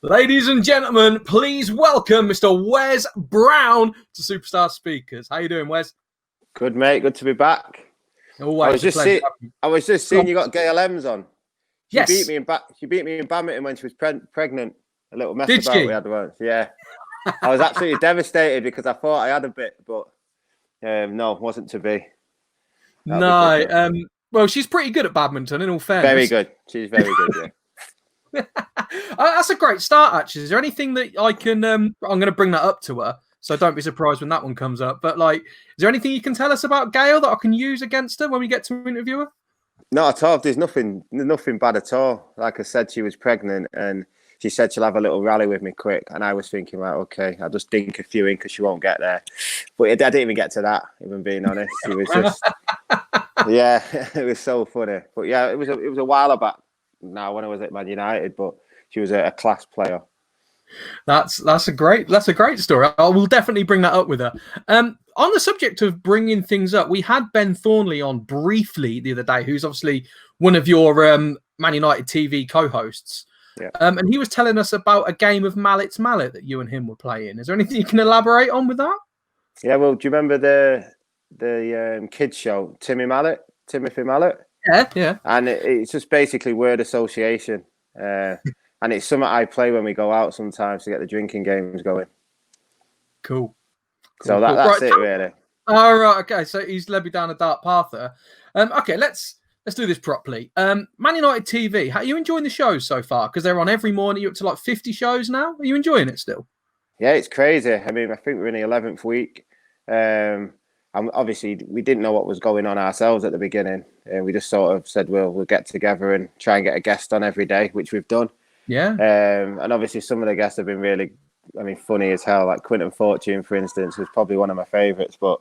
Ladies and gentlemen, please welcome Mr. Wes Brown to Superstar Speakers. How you doing, Wes? Good, mate. Good to be back. Always I was just seeing you got Gail M's on. She beat me in badminton when she was pregnant. A little mess Did about she? we had once. Yeah. I was absolutely devastated because I thought I had a bit, but no, wasn't to be. Well, she's pretty good at badminton, in all fairness. Very good. She's very good, yeah. That's a great start, actually. Is there anything that I can... I'm going to bring that up to her, so don't be surprised when that one comes up. But, is there anything you can tell us about Gail that I can use against her when we get to interview her? Not at all. There's nothing bad at all. Like I said, she was pregnant and she said she'll have a little rally with me quick. And I was thinking, right, okay, I'll just dink a few in because she won't get there. But I didn't even get to that, even being honest. It was just, yeah, it was so funny. But yeah, it was a while back now when I was at Man United, but she was a class player. That's a great story. I will definitely bring that up with her. On the subject of bringing things up, we had Ben Thornley on briefly the other day, who's obviously one of your Man United TV co-hosts. Yeah. And he was telling us about a game of Mallet's Mallet that you and him were playing. Is there anything you can elaborate on with that? Yeah, well, do you remember the kids show, Timothy Mallet? Yeah. And it's just basically word association. And it's something I play when we go out sometimes to get the drinking games going. Cool. So that's right. It, really. All right. Okay. So he's led me down a dark path there. Okay. Let's do this properly. Man United TV. How are you enjoying the shows so far? Because they're on every morning. You're up to like 50 shows now. Are you enjoying it still? Yeah, it's crazy. I mean, I think we're in the 11th week. And obviously, we didn't know what was going on ourselves at the beginning. And we just sort of said, well, we'll get together and try and get a guest on every day, which we've done. Yeah. And obviously some of the guests have been really, funny as hell. Like Quinton Fortune, for instance, was probably one of my favourites. But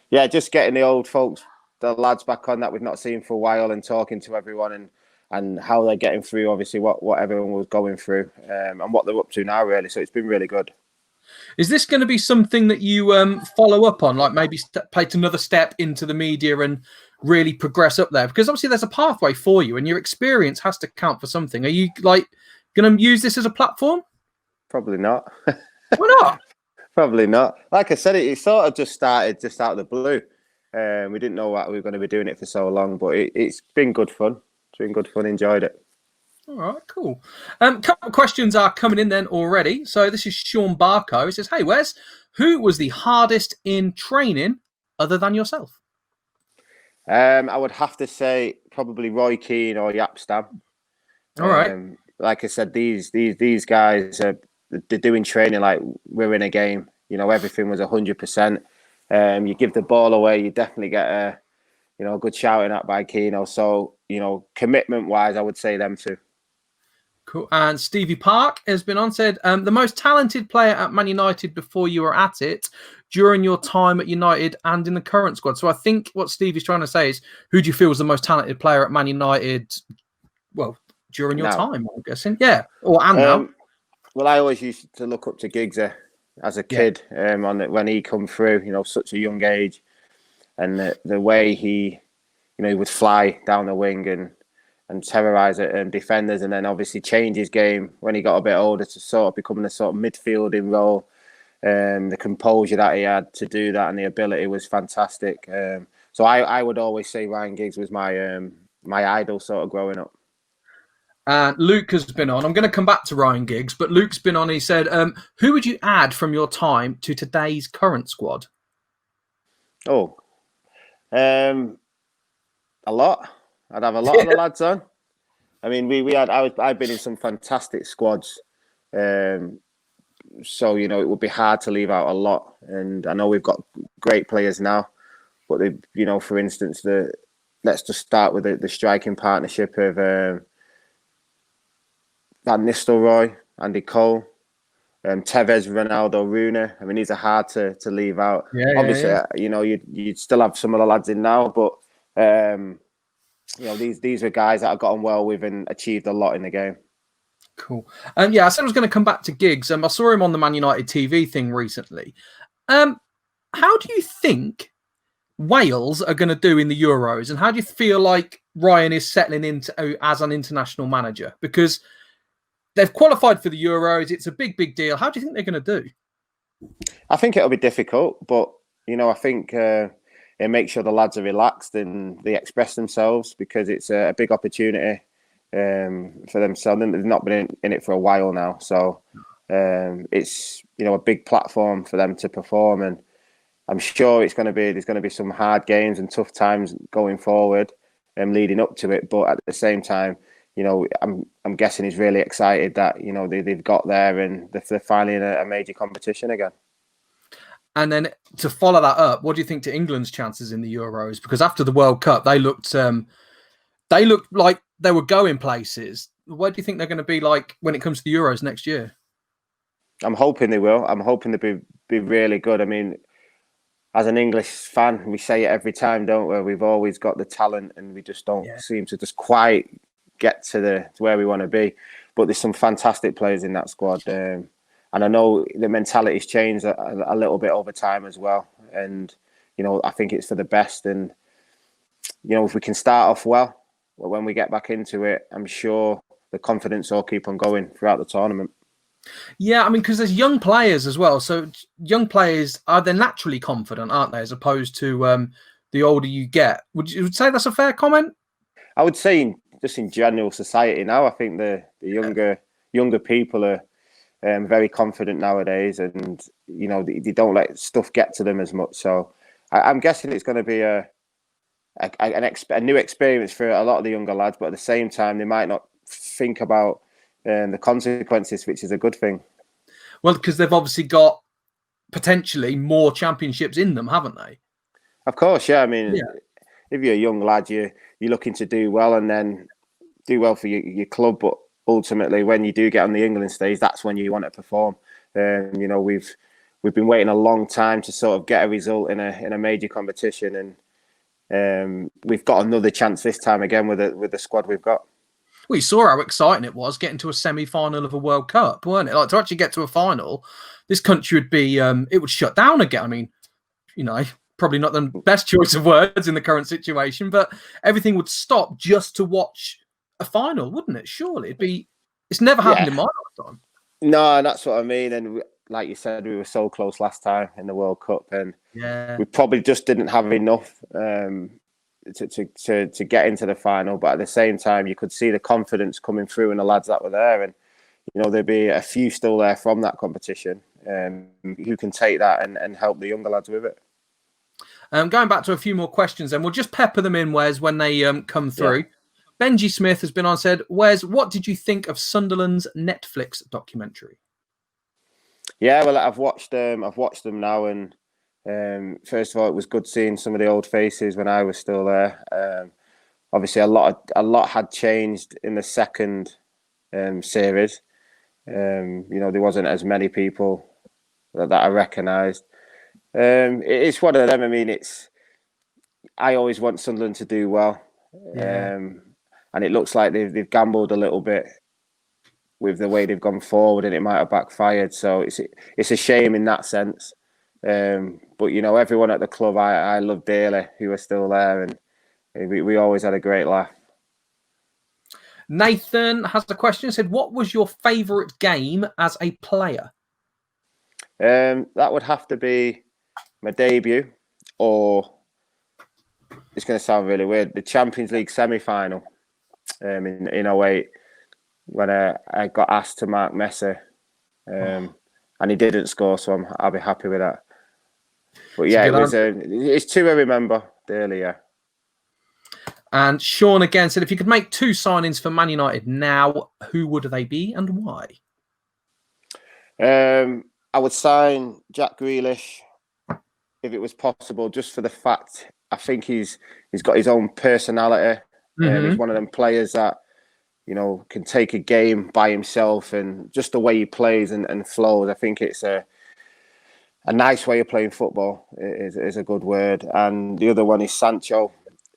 yeah, just getting the old folks, the lads back on that we've not seen for a while and talking to everyone and how they're getting through, obviously, what everyone was going through and what they're up to now, really. So it's been really good. Is this going to be something that you follow up on, like maybe take another step into the media and really progress up there? Because obviously there's a pathway for you and your experience has to count for something. Are you going to use this as a platform? Probably not. Why not? Probably not. Like I said, it sort of just started just out of the blue. We didn't know what we were going to be doing it for so long, but it's been good fun. It's been good fun. Enjoyed it. All right, cool. Couple of questions are coming in then already. So this is Sean Barco. He says, hey, Wes, who was the hardest in training other than yourself? I would have to say probably Roy Keane or Yapstam. All right. Like I said, these guys they're doing training like we're in a game. Everything was 100%. You give the ball away, you definitely get a good shouting at by Keane. So commitment wise, I would say them two. Cool. And Stevie Park has been on, said the most talented player at Man United before you were at it, during your time at United and in the current squad. So I think what Stevie's trying to say is, who do you feel was the most talented player at Man United? Well, during your time, I'm guessing. Yeah. Now. Well, I always used to look up to Giggsy as a kid when he come through, such a young age. And the way he would fly down the wing and terrorise defenders, and then obviously change his game when he got a bit older to sort of becoming a sort of midfielding role. The composure that he had to do that and the ability was fantastic. So I would always say Ryan Giggs was my idol sort of growing up. And Luke has been on. I'm going to come back to Ryan Giggs, but Luke's been on. He said, who would you add from your time to today's current squad? Oh, a lot. I'd have a lot of the lads on. I mean, I've been in some fantastic squads. So, it would be hard to leave out a lot. And I know we've got great players now, but for instance, let's just start with the striking partnership of Van Nistelrooy, Andy Cole, Tevez, Ronaldo, Rooney. I mean, these are hard to leave out. Obviously, you'd still have some of the lads in now, but these are guys that I've gotten well with and achieved a lot in the game. Cool. I said I was going to come back to Giggs. I saw him on the Man United TV thing recently. How do you think Wales are going to do in the Euros, and how do you feel like Ryan is settling into as an international manager? Because they've qualified for the Euros. It's a big deal. How do you think they're going to do? I think it'll be difficult, but I think it makes sure the lads are relaxed and they express themselves, because it's a big opportunity for themselves. They've not been in it for a while now, so it's a big platform for them to perform, and I'm sure there's going to be some hard games and tough times going forward and leading up to it. But at the same time, I'm guessing he's really excited that they've got there and they're finally in a major competition again. And then to follow that up, what do you think to England's chances in the Euros? Because after the World Cup, they looked like they were going places. What do you think they're going to be like when it comes to the Euros next year? I'm hoping they will. I'm hoping they'll be really good. I mean, as an English fan, we say it every time, don't we? We've always got the talent, and we just don't seem to just quite get to where we want to be. But there's some fantastic players in that squad, and I know the mentality's changed a little bit over time as well. And I think it's for the best. And if we can start off well, when we get back into it, I'm sure the confidence will keep on going throughout the tournament. Yeah, I mean, because there's young players as well. So young players they're naturally confident, aren't they? As opposed to the older you get. Would you say that's a fair comment? I would say just in general society now, I think the younger people are very confident nowadays, and they don't let stuff get to them as much. So I'm guessing it's going to be a new experience for a lot of the younger lads, but at the same time, they might not think about the consequences, which is a good thing. Well, because they've obviously got potentially more championships in them, haven't they? Of course, yeah. I mean, if you're a young lad, you're looking to do well and then do well for your club, but ultimately, when you do get on the England stage, that's when you want to perform. We've been waiting a long time to sort of get a result in a major competition, and we've got another chance this time again with the squad we've got. Well, you saw how exciting it was getting to a semi-final of a World Cup, weren't it? Like, to actually get to a final, this country would be it would shut down again. I mean, probably not the best choice of words in the current situation, but everything would stop just to watch a final, wouldn't it? Surely it's never happened in my lifetime. No, that's what I mean. And like you said, we were so close last time in the World Cup, and we probably just didn't have enough to get into the final. But at the same time, you could see the confidence coming through in the lads that were there, and there'd be a few still there from that competition who can take that and help the younger lads with it. Going back to a few more questions, and we'll just pepper them in, Wes, when they come through. Benji Smith has been on, said, Wes, what did you think of Sunderland's Netflix documentary? Yeah, well, I've watched them now, and first of all, it was good seeing some of the old faces when I was still there. Obviously, a lot had changed in the second series. There wasn't as many people that I recognised. It's one of them. I mean, I always want Sunderland to do well, and it looks like they've gambled a little bit with the way they've gone forward, and it might have backfired. So it's a shame in that sense. But everyone at the club I love dearly who are still there, and we always had a great laugh. Nathan has a question. Said, what was your favourite game as a player? That would have to be my debut, or it's going to sound really weird, the Champions League semi-final in 2008, when I got asked to mark Messi, and he didn't score, so I'll be happy with that. But yeah, it's two I remember dearly, yeah. And Sean again said, if you could make two signings for Man United now, who would they be and why? I would sign Jack Grealish if it was possible, just for the fact I think he's got his own personality. He's one of them players that can take a game by himself, and just the way he plays and flows. I think it's a nice way of playing football is a good word. And the other one is Sancho.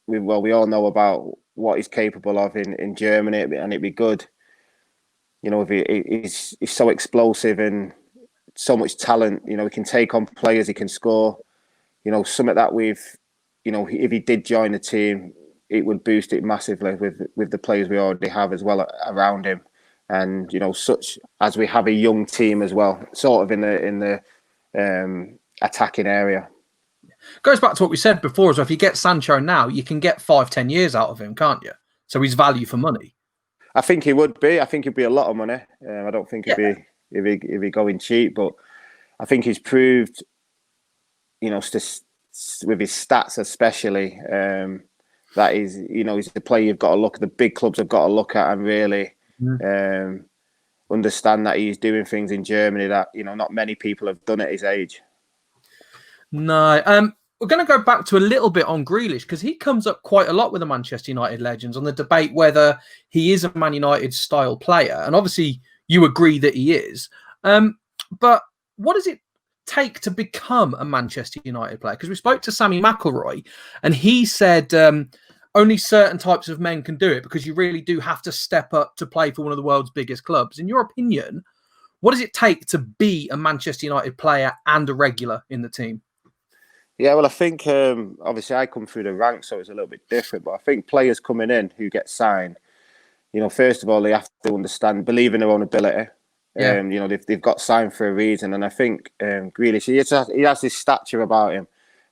We all know about what he's capable of in Germany, and it'd be good, if he's so explosive and so much talent. He can take on players, he can score. Something that if he did join the team, it would boost it massively with the players we already have as well around him. and such as we have a young team as well, sort of in the attacking area. Goes back to what we said before, so if you get Sancho now, you can get 5-10 years out of him, can't you? So he's value for money. I think he would be. I think it'd be a lot of money. I don't think it'd be if he going cheap, but I think he's proved, with his stats especially, that he's the player you've got to look at. The big clubs have got to look at and really understand that he's doing things in Germany that not many people have done at his age. No, we're going to go back to a little bit on Grealish because he comes up quite a lot with the Manchester United legends on the debate whether he is a Man United style player, and obviously you agree that he is. But what does it take to become a Manchester United player? Because we spoke to Sammy McIlroy, and he said only certain types of men can do it because you really do have to step up to play for one of the world's biggest clubs. In your opinion, what does it take to be a Manchester United player and a regular in the team? Yeah, well, I think obviously I come through the ranks, so it's a little bit different. But I think players coming in who get signed, first of all, they have to understand, believe in their own ability. Yeah. They've got signed for a reason, and I think Grealish, he has this stature about him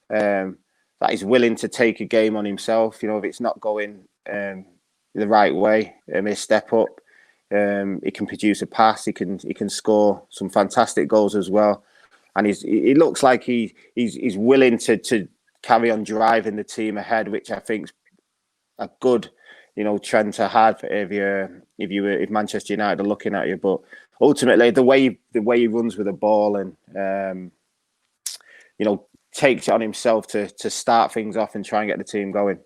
that he's willing to take a game on himself. If it's not going the right way, he'll step up. He can produce a pass. He can score some fantastic goals as well. And he looks like he's willing to carry on driving the team ahead, which I think is a good, trend to have if Manchester United are looking at you. But ultimately, the way he runs with the ball and takes it on himself to start things off and try and get the team going.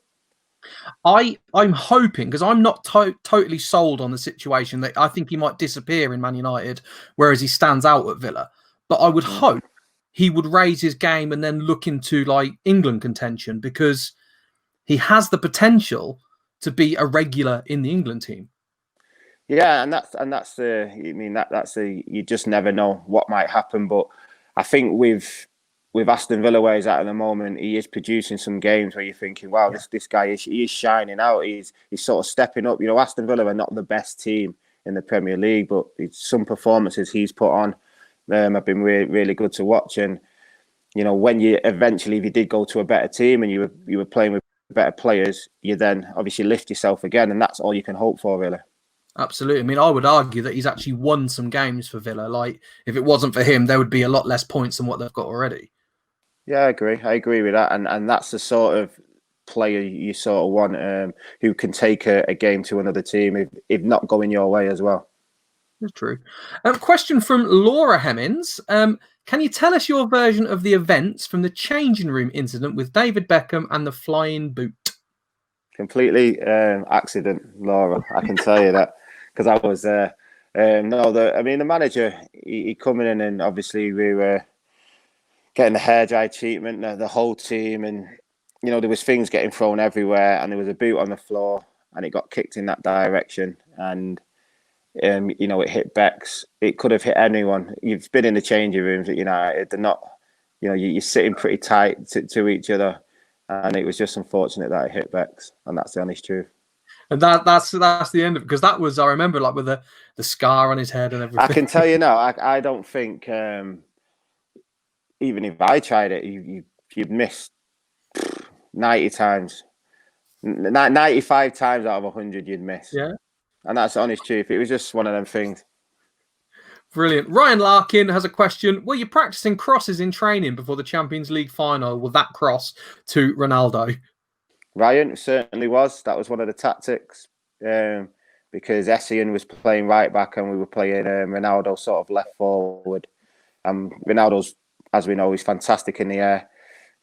I'm hoping, because I'm not totally sold on the situation, that I think he might disappear in Man United, whereas he stands out at Villa. But I would hope he would raise his game and then look into England contention, because he has the potential to be a regular in the England team. Yeah, and that's you just never know what might happen. But I think with Aston Villa where he's at the moment, he is producing some games where you're thinking, wow, this guy is shining out. He's sort of stepping up. Aston Villa are not the best team in the Premier League, but some performances he's put on have been really, really good to watch. And when you eventually, if you did go to a better team and you were playing with better players, you then obviously lift yourself again, and that's all you can hope for, really. Absolutely. I mean, I would argue that he's actually won some games for Villa. If it wasn't for him, there would be a lot less points than what they've got already. Yeah, I agree with that, and that's the sort of player you sort of want, who can take a game to another team if not going your way as well. That's true. Question from Laura Hemmings. Can you tell us your version of the events from the changing room incident with David Beckham and the flying boot? Completely accident, Laura. I can tell you that, because I was there. The manager, he coming in, and obviously we were getting the hairdryer treatment, the whole team, and there was things getting thrown everywhere, and there was a boot on the floor, and it got kicked in that direction, and it hit Bex. It could have hit anyone. You've been in the changing rooms at United. They're not, you're sitting pretty tight to each other, and it was just unfortunate that it hit Bex, and that's the honest truth. And that's the end of it, because that was, I remember, with the scar on his head and everything. I can tell you now, I don't think, even if I tried it, you'd miss 90 times. 95 times out of 100 you'd miss. Yeah. And that's the honest truth. It was just one of them things. Brilliant. Ryan Larkin has a question. Were you practicing crosses in training before the Champions League final with that cross to Ronaldo? Ryan certainly was. That was one of the tactics, because Essien was playing right back and we were playing Ronaldo sort of left forward. Ronaldo's, as we know, he's fantastic in the air.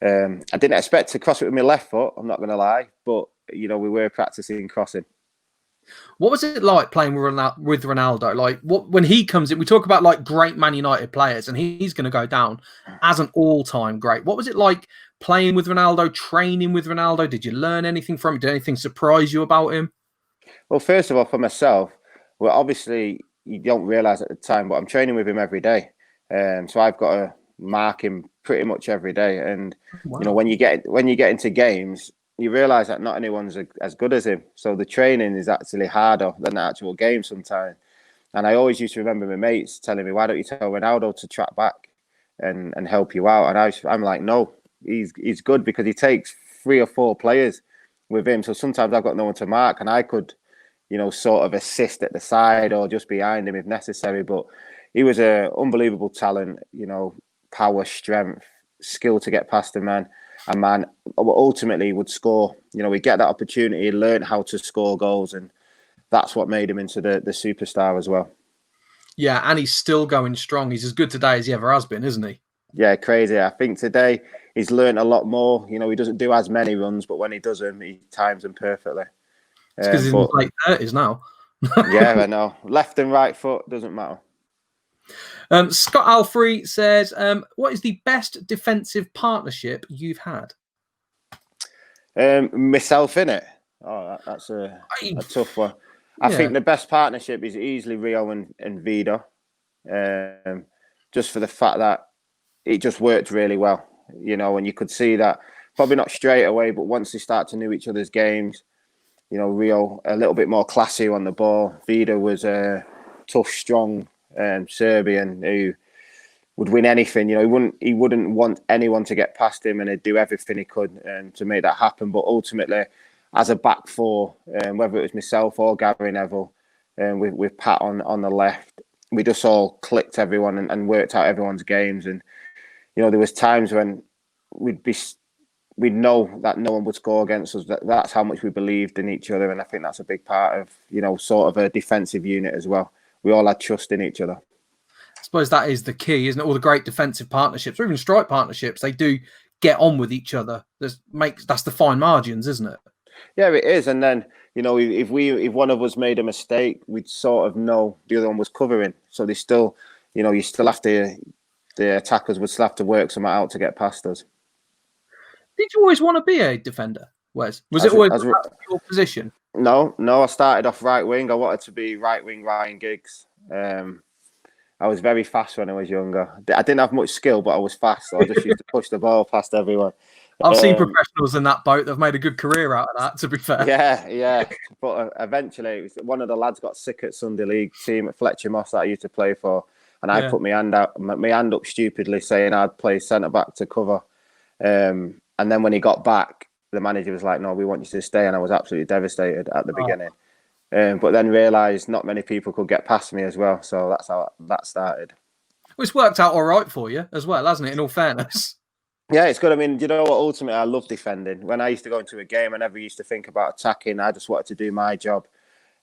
I didn't expect to cross it with my left foot, I'm not going to lie, but we were practicing crossing. What was it like playing with Ronaldo? When he comes in, we talk about great Man United players, and he's going to go down as an all-time great. What was it like playing with Ronaldo, training with Ronaldo? Did you learn anything from him? Did anything surprise you about him? Well, first of all, for myself, well, obviously you don't realise at the time, but I'm training with him every day. So I've got to mark him pretty much every day. And wow. When you get into games, you realise that not anyone's as good as him. So the training is actually harder than the actual game sometimes. And I always used to remember my mates telling me, why don't you tell Ronaldo to track back and help you out? And I'm like, no, he's good because he takes 3 or 4 players with him. So sometimes I've got no one to mark and I could, sort of assist at the side or just behind him if necessary. But he was an unbelievable talent, power, strength, skill to get past the man. And man, ultimately would score. He'd get that opportunity, learn how to score goals, and that's what made him into the superstar as well. Yeah, and he's still going strong. He's as good today as he ever has been, isn't he? Yeah, crazy. I think today he's learned a lot more. He doesn't do as many runs, but when he does them, he times them perfectly. It's because he's in his late 30s now. Yeah, I know. Left and right foot doesn't matter. Scott Alfrey says, what is the best defensive partnership you've had? Myself in it. Oh, that's a tough one. I think the best partnership is easily Rio and Vida. Just for the fact that it just worked really well, and you could see that probably not straight away, but once they start to know each other's games, Rio a little bit more classy on the ball. Vida was a tough, strong Serbian who would win anything. He wouldn't want anyone to get past him, and he'd do everything he could to make that happen. But ultimately, as a back four, whether it was myself or Gary Neville, with Pat on the left, we just all clicked everyone and worked out everyone's games. And there was times when we'd know that no one would score against us. That's how much we believed in each other, and I think that's a big part of sort of a defensive unit as well. We all had trust in each other. I suppose that is the key, isn't it? All the great defensive partnerships, or even strike partnerships, they do get on with each other. That's the fine margins, isn't it? Yeah, it is. And then if one of us made a mistake, we'd sort of know the other one was covering. So they still, you still have to. The attackers would still have to work something out to get past us. Did you always want to be a defender, Wes? Was it always your position? No. I started off right wing. I wanted to be right wing Ryan Giggs. I was very fast when I was younger. I didn't have much skill, but I was fast. So I just used to push the ball past everyone. I've seen professionals in that boat that have made a good career out of that, to be fair. Yeah. But eventually, one of the lads got sick at Sunday League team at Fletcher Moss that I used to play for. And I put my hand up stupidly, saying I'd play centre-back to cover. And then when he got back, the manager was like, no, we want you to stay. And I was absolutely devastated at the beginning. But then realised not many people could get past me as well. So that's how that started. Well, it's worked out all right for you as well, hasn't it, in all fairness? Yeah, it's good. I mean, what? Ultimately, I love defending. When I used to go into a game, I never used to think about attacking. I just wanted to do my job.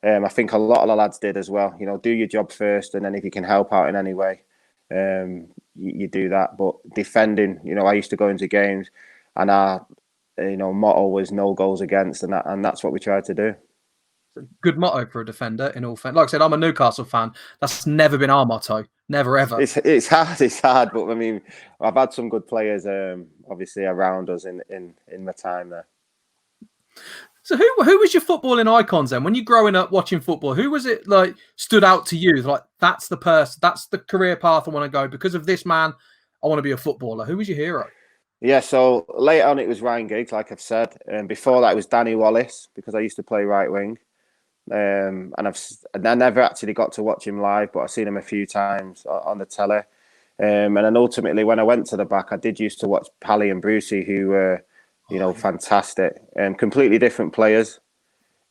I think a lot of the lads did as well. Do your job first, and then if you can help out in any way, you do that. But defending, I used to go into games, and our, motto was no goals against, and that's what we tried to do. Good motto for a defender in all fairness. Like I said, I'm a Newcastle fan. That's never been our motto. Never ever. It's hard, but I mean, I've had some good players, obviously around us in my time there. So who was your footballing icons then? When you're growing up watching football, who was it like stood out to you? Like that's the person, that's the career path I want to go because of this man. I want to be a footballer. Who was your hero? Yeah, so later on it was Ryan Giggs, like I've said, and before that it was Danny Wallace because I used to play right wing. And I never actually got to watch him live, but I've seen him a few times on the telly. And then ultimately, when I went to the back, I did used to watch Pally and Brucey, who were, fantastic and completely different players.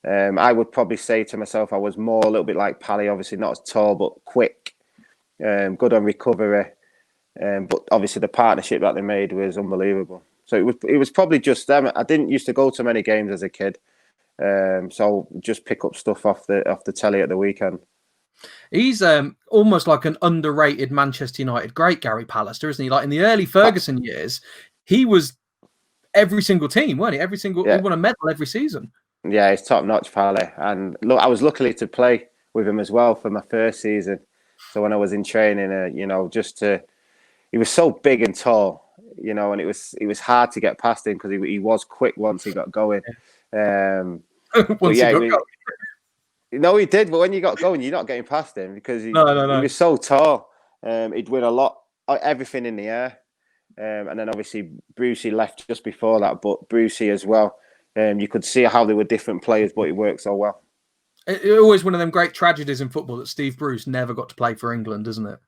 I would probably say to myself, I was more a little bit like Pally, obviously not as tall, but quick, good on recovery. But obviously the partnership that they made was unbelievable. So it was probably just them. I didn't used to go to many games as a kid. So just pick up stuff off the telly at the weekend. He's almost like an underrated Manchester United great, Gary Pallister, isn't he? Like in the early Ferguson years, he was every single team, weren't he? He won a medal every season. Yeah, he's top notch, Pally. And look, I was lucky to play with him as well for my first season. So when I was in training, he was so big and tall, and it was hard to get past him because he was quick once he got going. No, he did. But when you got going, you're not getting past him because he was so tall. He'd win a lot, everything in the air. And then obviously Brucey left just before that, but Brucey as well. You could see how they were different players, but it worked so well. Always one of them great tragedies in football that Steve Bruce never got to play for England, isn't it?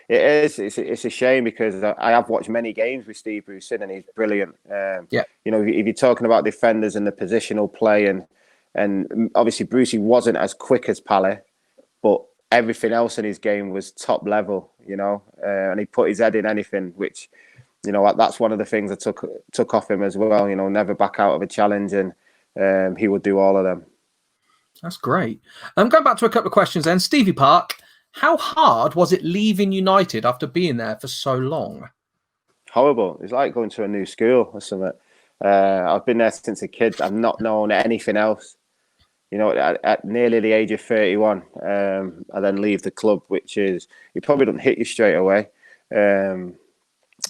It is. It's a shame because I have watched many games with Steve Bruce and he's brilliant. Yeah. You know, if you're talking about defenders and the positional play, and obviously Brucey wasn't as quick as Pally, but everything else in his game was top level. You know, and he put his head in anything, which, you know, that's one of the things I took off him as well. You know, never back out of a challenge, and he would do all of them. That's great. Going back to a couple of questions then. Stevie Park, how hard was it leaving United after being there for so long? Horrible. It's like going to a new school or something. I've been there since a kid. I've not known anything else. You know, at nearly the age of 31, I then leave the club, which is, it probably doesn't hit you straight away.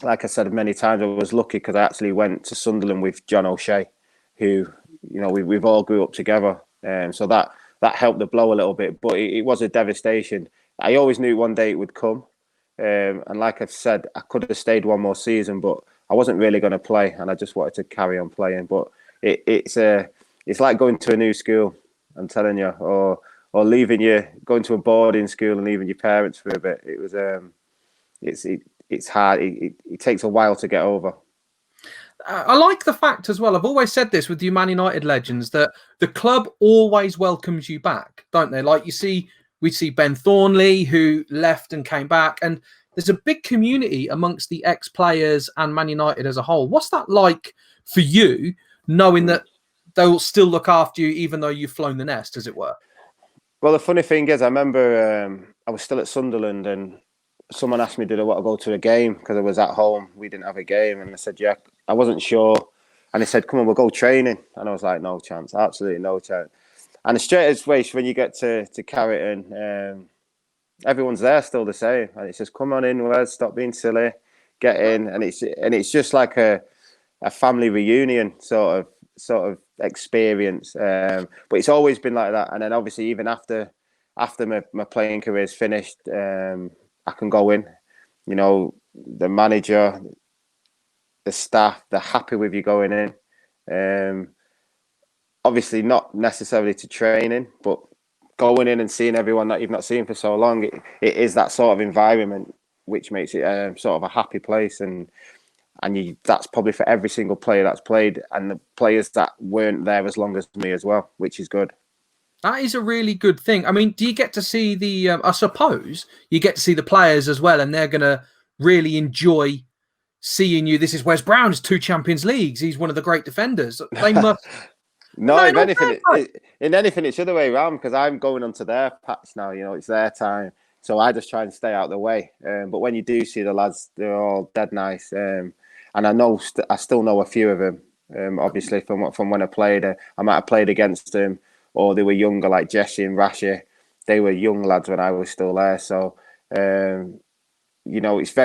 Like I said many times, I was lucky because I actually went to Sunderland with John O'Shea, who, you know, we've all grew up together. So that helped the blow a little bit, but it was a devastation. I always knew one day it would come. And like I've said, I could have stayed one more season, but I wasn't really going to play, and I just wanted to carry on playing. But it's like going to a new school, I'm telling you, or going to a boarding school and leaving your parents for a bit. It was it's hard. It takes a while to get over. I like the fact as well, I've always said this with you Man United legends, that the club always welcomes you back, don't they? Like we see Ben Thornley, who left and came back, and there's a big community amongst the ex-players and Man United as a whole. What's that like for you, knowing that they'll still look after you even though you've flown the nest, as it were? Well, the funny thing is, I remember I was still at Sunderland and someone asked me, did I want to go to a game? Because I was at home. We didn't have a game. And I said, yeah. I wasn't sure. And he said, come on, we'll go training. And I was like, no chance. Absolutely no chance. And straight away, when you get to Carrington, everyone's there still the same. And it says, come on in, Wes, stop being silly, get in. And it's just like a family reunion sort of experience. But it's always been like that. And then obviously even after my playing career is finished, I can go in. You know, the manager, the staff, they're happy with you going in. Obviously not necessarily to training, but going in and seeing everyone that you've not seen for so long, it is that sort of environment which makes it sort of a happy place. And that's probably for every single player that's played, and the players that weren't there as long as me as well, which is good. That is a really good thing. I mean, do you get to see the, I suppose you get to see the players as well, and they're going to really enjoy seeing you. This is Wes Brown's 2 Champions Leagues. He's one of the great defenders. They must. No, if anything, in anything, it's the other way around because I'm going onto their patch now. You know, it's their time. So I just try and stay out of the way. But when you do see the lads, they're all dead nice. And I know, I still know a few of them, obviously, from when I played. I might have played against them, or they were younger, like Jesse and Rashi. They were young lads when I was still there. So, you know, it's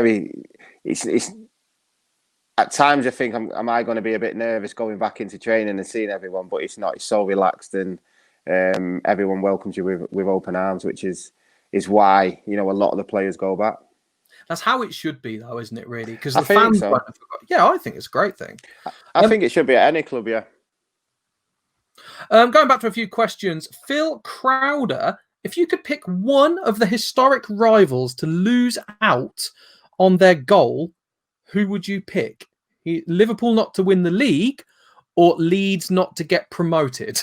at times I think, am I going to be a bit nervous going back into training and seeing everyone? But it's not. It's so relaxed, and everyone welcomes you with open arms, which is why, you know, a lot of the players go back. That's how it should be, though, isn't it? Really, because the fans. So. Yeah, I think it's a great thing. I think it should be at any club. Yeah. Going back to a few questions, Phil Crowder, if you could pick one of the historic rivals to lose out on their goal, who would you pick? Liverpool not to win the league, or Leeds not to get promoted?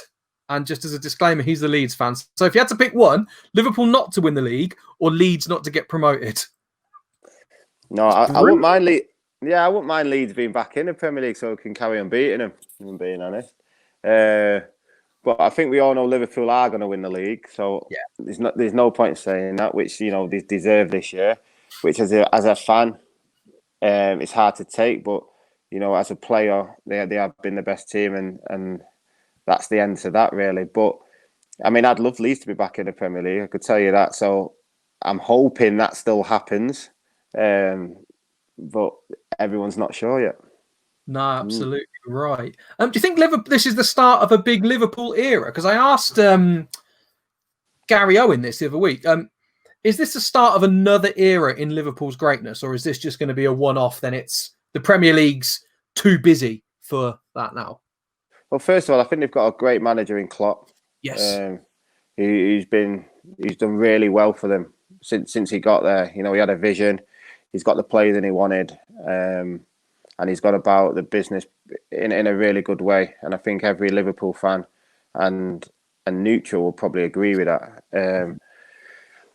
And just as a disclaimer, he's the Leeds fan. So if you had to pick one, Liverpool not to win the league or Leeds not to get promoted? No, I wouldn't mind Leeds. Yeah, I wouldn't mind Leeds being back in the Premier League so we can carry on beating them, if I'm being honest. But I think we all know Liverpool are going to win the league. So yeah, there's no point saying that, which, you know, they deserve this year, which as a fan, it's hard to take. But, you know, as a player, they have been the best team, and that's the end to that, really. But, I mean, I'd love Leeds to be back in the Premier League, I could tell you that. So I'm hoping that still happens. But everyone's not sure yet. No, absolutely right. Do you think this is the start of a big Liverpool era? Because I asked Gary Owen this the other week. Is this the start of another era in Liverpool's greatness, or is this just going to be a one-off? Then it's the Premier League's too busy for that now. Well, first of all, I think they've got a great manager in Klopp. Yes. who's done really well for them since he got there. You know, he had a vision. He's got the players that he wanted, and he's gone about the business in a really good way. And I think every Liverpool fan and neutral will probably agree with that.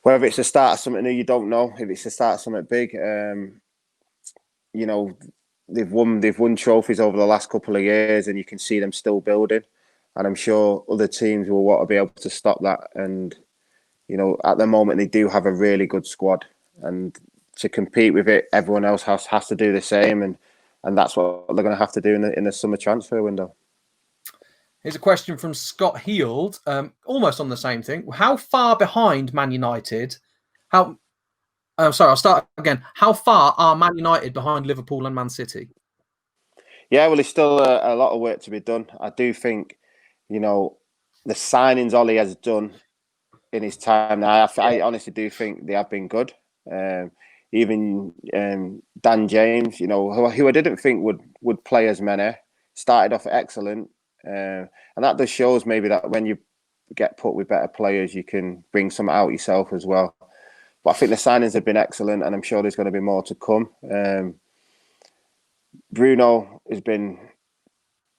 Whether it's the start of something new, you don't know. If it's the start of something big, you know, they've won trophies over the last couple of years, and you can see them still building. And I'm sure other teams will want to be able to stop that. And you know, at the moment, they do have a really good squad, and to compete with it, everyone else has to do the same, and that's what they're going to have to do in the summer transfer window. Here's a question from Scott Heald, almost on the same thing. How far behind Man United? Sorry, I'll start again. How far are Man United behind Liverpool and Man City? Yeah, well, there's still a lot of work to be done. I do think, you know, the signings Ollie has done in his time now, I honestly do think they have been good. Even Dan James, you know, who I didn't think would play as many, started off excellent. And that just shows maybe that when you get put with better players, you can bring some out yourself as well. But I think the signings have been excellent, and I'm sure there's going to be more to come. Bruno has been,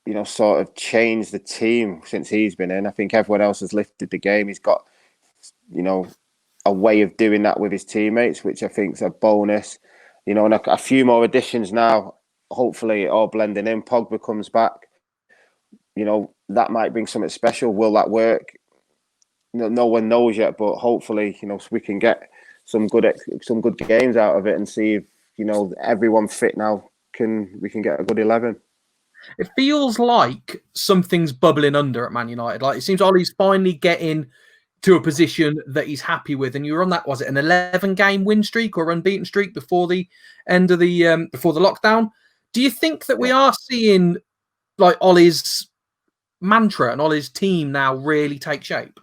you know, sort of changed the team since he's been in. I think everyone else has lifted the game. He's got, you know, a way of doing that with his teammates, which I think is a bonus. You know, and a few more additions now, hopefully all blending in. Pogba comes back. You know, that might bring something special. Will that work? No one knows yet, but hopefully, you know, we can get some good games out of it and see if, you know, everyone fit now. We can get a good 11. It feels like something's bubbling under at Man United. Like, it seems Ollie's finally getting to a position that he's happy with. And you were on that, was it an 11-game win streak or unbeaten streak before the end of the before the lockdown? Do you think that we are seeing like Ollie's mantra and Ollie's team now really take shape?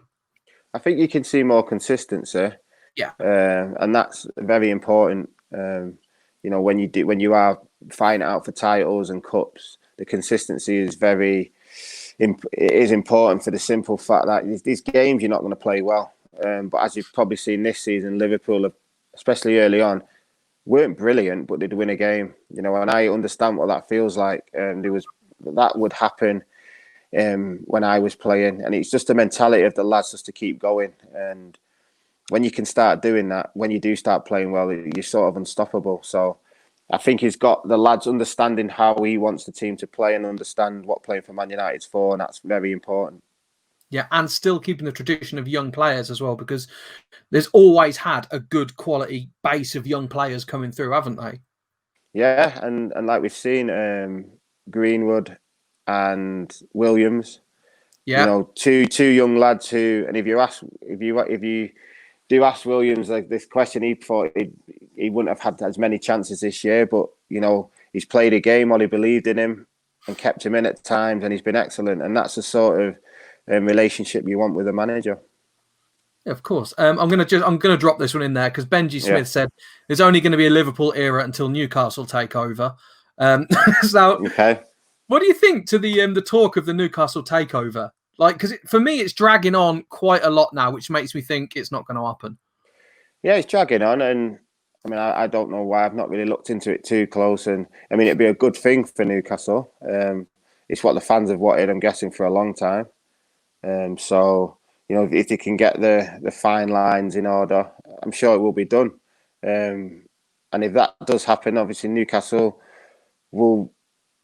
I think you can see more consistency. Yeah, and that's very important. You know, when you are fighting out for titles and cups, the consistency is important for the simple fact that these games you're not going to play well. But as you've probably seen this season, Liverpool, especially early on, weren't brilliant, but they'd win a game. You know, and I understand what that feels like. That would happen when I was playing, and it's just the mentality of the lads just to keep going. And when you can start doing that, when you do start playing well, you're sort of unstoppable. So I think he's got the lads understanding how he wants the team to play and understand what playing for Man United's for, and that's very important. Yeah, and still keeping the tradition of young players as well, because there's always had a good quality base of young players coming through, haven't they? Yeah, and like we've seen, Greenwood and Williams. Yeah, you know, two young lads who, and if you do ask Williams like this question, he thought he wouldn't have had as many chances this year, but you know, he's played a game. Ollie believed in him and kept him in at times, and he's been excellent. And that's the sort of relationship you want with a manager. Yeah, of course. I'm gonna drop this one in there because Benji Smith said there's only going to be a Liverpool era until Newcastle take over. So, okay. What do you think to the talk of the Newcastle takeover? Like, because for me, it's dragging on quite a lot now, which makes me think it's not going to happen. Yeah, it's dragging on, and I mean, I don't know why. I've not really looked into it too close, and I mean, it'd be a good thing for Newcastle. It's what the fans have wanted, I'm guessing, for a long time. So you know, if they can get the fine lines in order, I'm sure it will be done. And if that does happen, obviously Newcastle will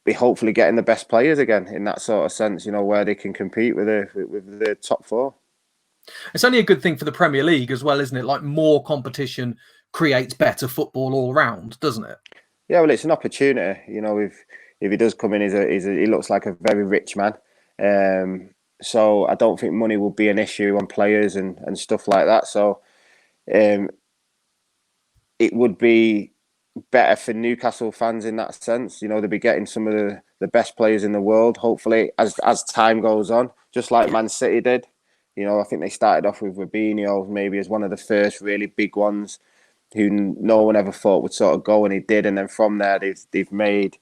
be hopefully getting the best players again in that sort of sense, you know, where they can compete with the top four. It's only a good thing for the Premier League as well, isn't it? Like, more competition creates better football all round, doesn't it? Yeah, well, it's an opportunity. You know, if he does come in, he looks like a very rich man. So I don't think money will be an issue on players and stuff like that. So it would be better for Newcastle fans in that sense. You know, they'll be getting some of the best players in the world, hopefully, as time goes on, just like Man City did. You know, I think they started off with Robinho maybe as one of the first really big ones who no one ever thought would sort of go, and he did. And then from there, they've made,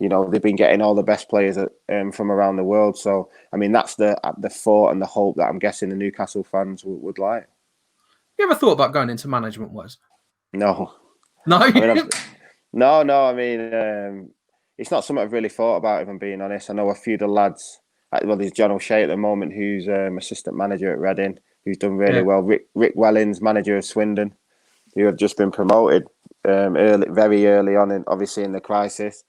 they've been getting all the best players from around the world. So, I mean, that's the thought and the hope that I'm guessing the Newcastle fans would like. You ever thought about going into management, Wes? No. No? I mean, no. I mean, it's not something I've really thought about, if I'm being honest. I know a few of the lads. Well, there's John O'Shea at the moment, who's assistant manager at Reading, who's done really well. Rick Wellens, manager of Swindon, who have just been promoted very early on, obviously in the crisis.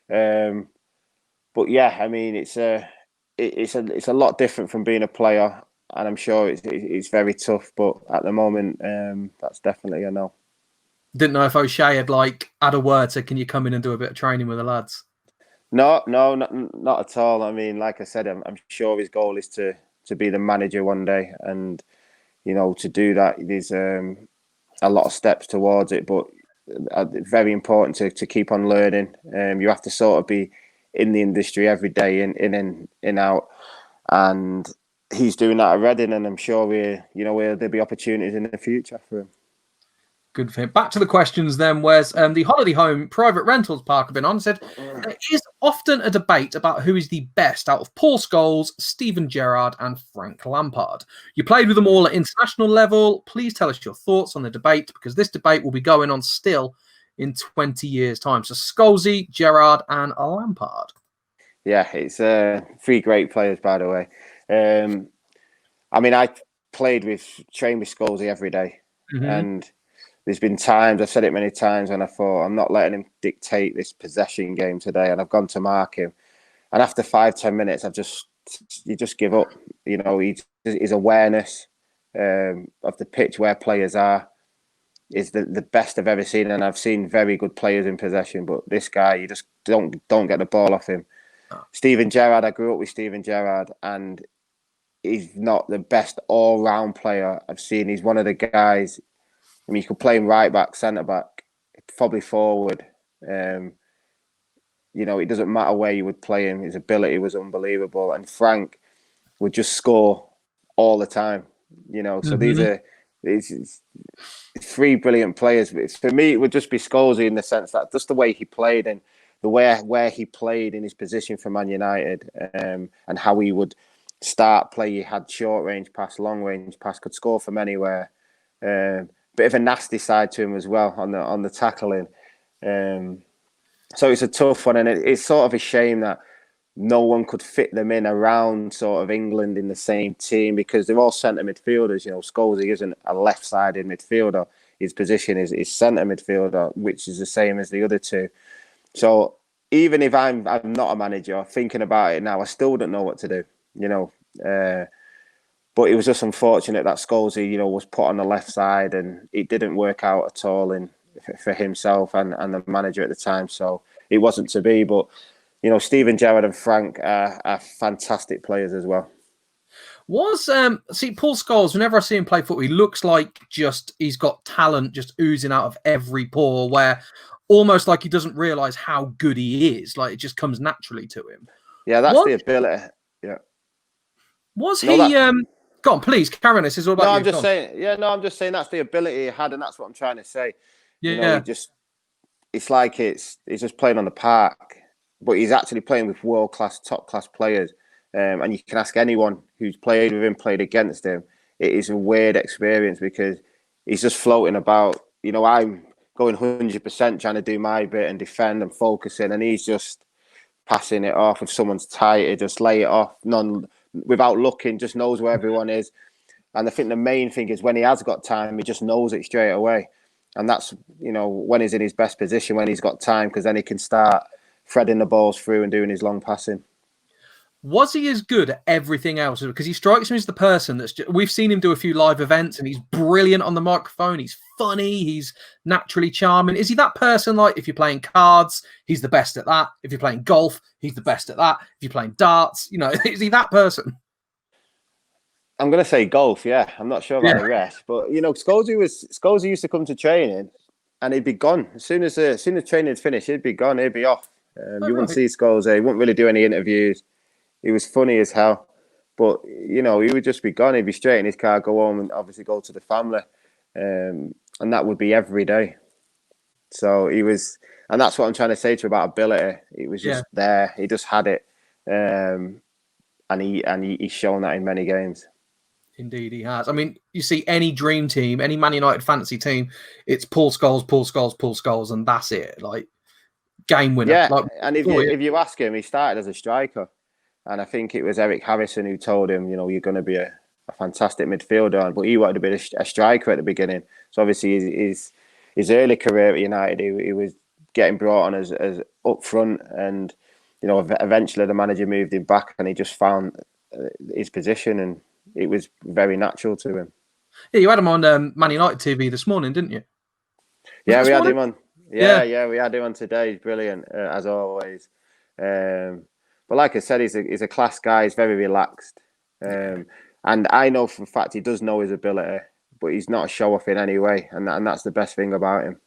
But yeah, I mean, it's a lot different from being a player, and I'm sure it's very tough. But at the moment, that's definitely a no. Didn't know if O'Shea had had a word, so can you come in and do a bit of training with the lads? No, not at all. I mean, like I said, I'm sure his goal is to be the manager one day, and to do that, there's a lot of steps towards it. But very important to keep on learning. You have to sort of be in the industry every day, in out, and he's doing that at Reading, and I'm sure there'll be opportunities in the future for him. Good for him. Back to the questions then, where's the Holiday Home Private Rentals Park have been on, said, there is often a debate about who is the best out of Paul Scholes, Steven Gerrard and Frank Lampard. You played with them all at international level. Please tell us your thoughts on the debate, because this debate will be going on still in 20 years' time. So Scholesy, Gerrard and Lampard. Yeah, it's three great players, by the way. I mean, I trained with Scholesy every day. And there's been times, I've said it many times, when I thought, I'm not letting him dictate this possession game today, and I've gone to mark him. And after 5-10 minutes, you just give up. His awareness of the pitch where players are is the best I've ever seen. And I've seen very good players in possession, but this guy, you just don't get the ball off him. Steven Gerrard, I grew up with Steven Gerrard, and he's not the best all-round player I've seen. He's one of the guys. I mean, you could play him right back, centre back, probably forward. It doesn't matter where you would play him. His ability was unbelievable, and Frank would just score all the time. So these are three brilliant players. For me, it would just be Scholesy, in the sense that just the way he played and the way where he played in his position for Man United, and how he would start play. He had short range pass, long range pass, could score from anywhere. Bit of a nasty side to him as well on the tackling. So it's a tough one, and it's sort of a shame that no one could fit them in around sort of England in the same team, because they're all centre midfielders. Scholesy isn't a left-sided midfielder. His position is centre midfielder, which is the same as the other two. So even if I'm not a manager, thinking about it now, I still don't know what to do. But it was just unfortunate that Scholesy, was put on the left side, and it didn't work out at all for himself and the manager at the time. So it wasn't to be. But Steven Gerrard and Frank are fantastic players as well. Paul Scholes, whenever I see him play football, he looks like he's got talent just oozing out of every pore, where almost like he doesn't realise how good he is. Like, it just comes naturally to him. Yeah, that's the ability. Yeah. Was he... Go on, please, carry on. This is all about you. I'm just saying that's the ability he had, and that's what I'm trying to say. Yeah. It's like he's just playing on the park, but he's actually playing with world-class, top-class players. And you can ask anyone who's played with him, played against him. It is a weird experience, because he's just floating about. I'm going 100%, trying to do my bit and defend and focusing, and he's just passing it off. If someone's tight, he just lay it off, without looking, just knows where everyone is. And I think the main thing is, when he has got time, he just knows it straight away. And that's, when he's in his best position, when he's got time, because then he can start threading the balls through and doing his long passing. Was he as good at everything else? Because he strikes me as the person we've seen him do a few live events, and he's brilliant on the microphone. He's funny. He's naturally charming. Is he that person, like, if you're playing cards, he's the best at that? If you're playing golf, he's the best at that? If you're playing darts, is he that person? I'm going to say golf, yeah. I'm not sure about the rest. But, Scholesy used to come to training, and he'd be gone. As soon as training had finished, he'd be gone. He'd be off. You wouldn't see Scholesy. He wouldn't really do any interviews. He was funny as hell. But, he would just be gone. He'd be straight in his car, go home, and obviously go to the family. And that would be every day. So he was... And that's what I'm trying to say to you about ability. It was just there. He just had it. And he's shown that in many games. Indeed, he has. I mean, you see any dream team, any Man United fantasy team, it's Paul Scholes, Paul Scholes, Paul Scholes, and that's it. Like, game winner. Yeah, like, and if you ask him, he started as a striker. And I think it was Eric Harrison who told him, you're going to be a fantastic midfielder. But he wanted to be a striker at the beginning. So obviously his early career at United, he was getting brought on as up front. And, eventually the manager moved him back and he just found his position, and it was very natural to him. Yeah, you had him on Man United TV this morning, didn't you? Yeah, we had him on. Yeah, we had him on today. He's brilliant, as always. But like I said, he's a class guy. He's very relaxed. And I know for a fact he does know his ability, but he's not a show-off in any way. And that's the best thing about him.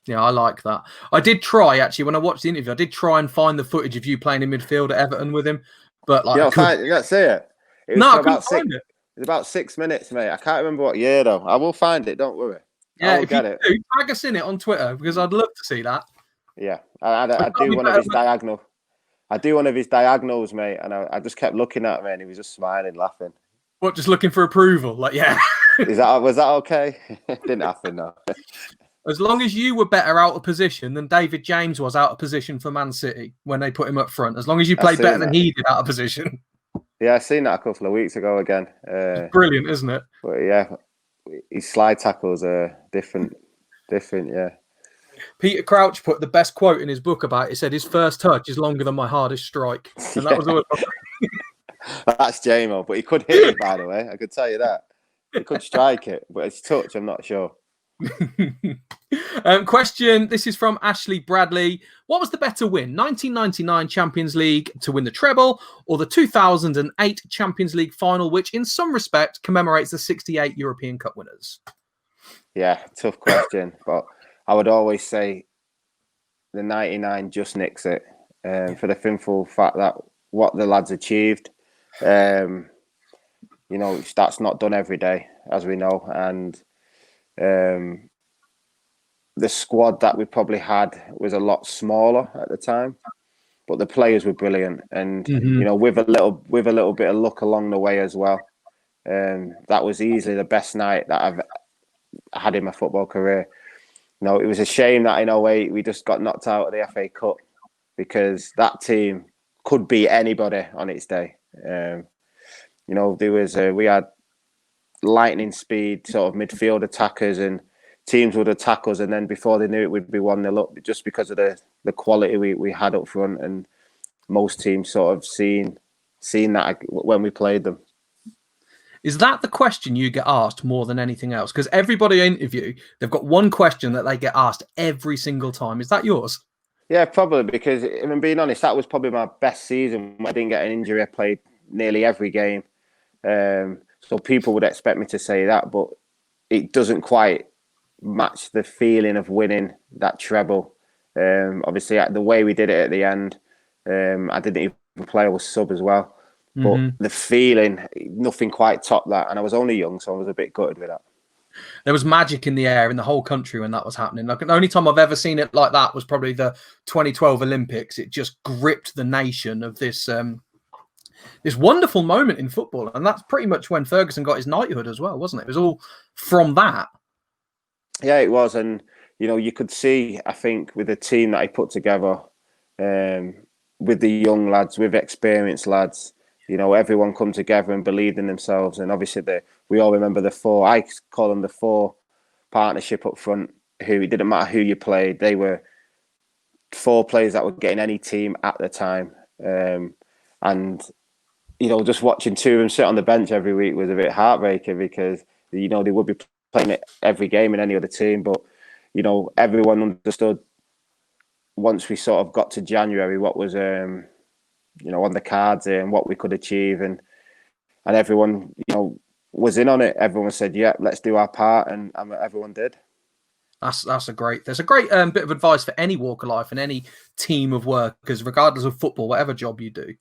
Yeah, I like that. I did try, actually, when I watched the interview, I did try and find the footage of you playing in midfield at Everton with him. But like, let's see it. It was I couldn't find it. It was about 6 minutes, mate. I can't remember what year, though. I will find it. Don't worry. Yeah, if you do, tag us in it on Twitter, because I'd love to see that. Yeah, I do one of his diagonal. I do one of his diagonals, mate, and I just kept looking at him, and he was just smiling, laughing. What, just looking for approval? Like, yeah. Was that okay? Didn't happen, though. As long as you were better out of position than David James was out of position for Man City when they put him up front. As long as you played better than he did out of position. Yeah, I seen that a couple of weeks ago again. It's brilliant, isn't it? But yeah, his slide tackles are different, yeah. Peter Crouch put the best quote in his book about it. He said, his first touch is longer than my hardest strike. And that was all. That's JMO, but he could hit it, by the way. I could tell you that. He could strike it, but his touch, I'm not sure. Question, this is from Ashley Bradley. What was the better win, 1999 Champions League to win the treble, or the 2008 Champions League final, which in some respect commemorates the 68 European Cup winners? Yeah, tough question, but I would always say the 99 just nicks it, for the simple fact that what the lads achieved, that's not done every day, as we know, and the squad that we probably had was a lot smaller at the time, but the players were brilliant, and with a little bit of luck along the way as well. That was easily the best night that I've had in my football career. It was a shame that in 08 we just got knocked out of the FA Cup, because that team could beat anybody on its day. We had lightning speed sort of midfield attackers, and teams would attack us, and then before they knew it, we'd be 1-0 up, just because of the quality we had up front, and most teams sort of seen that when we played them. Is that the question you get asked more than anything else? Because everybody I interview, they've got one question that they get asked every single time. Is that yours? Yeah, probably, because, if I'm being honest, that was probably my best season. I didn't get an injury. I played nearly every game. So people would expect me to say that, but it doesn't quite match the feeling of winning that treble. Obviously, the way we did it at the end, I didn't even play. I was sub as well. But the feeling, nothing quite topped that. And I was only young, so I was a bit gutted with that. There was magic in the air in the whole country when that was happening. Like, the only time I've ever seen it like that was probably the 2012 Olympics. It just gripped the nation of this this wonderful moment in football. And that's pretty much when Ferguson got his knighthood as well, wasn't it? It was all from that. Yeah, it was. And, you could see, I think, with the team that he put together, with the young lads, with experienced lads, everyone come together and believed in themselves. And obviously, we all remember the four. I call them the four partnership up front. Who, it didn't matter who you played. They were four players that would get in any team at the time. And just watching two of them sit on the bench every week was a bit heartbreaking, because they would be playing it every game in any other team. But everyone understood once we sort of got to January what was on the cards and what we could achieve, and everyone was in on it. Everyone said, "Yeah, let's do our part," and everyone did. There's a great bit of advice for any walk of life and any team of workers, regardless of football, whatever job you do.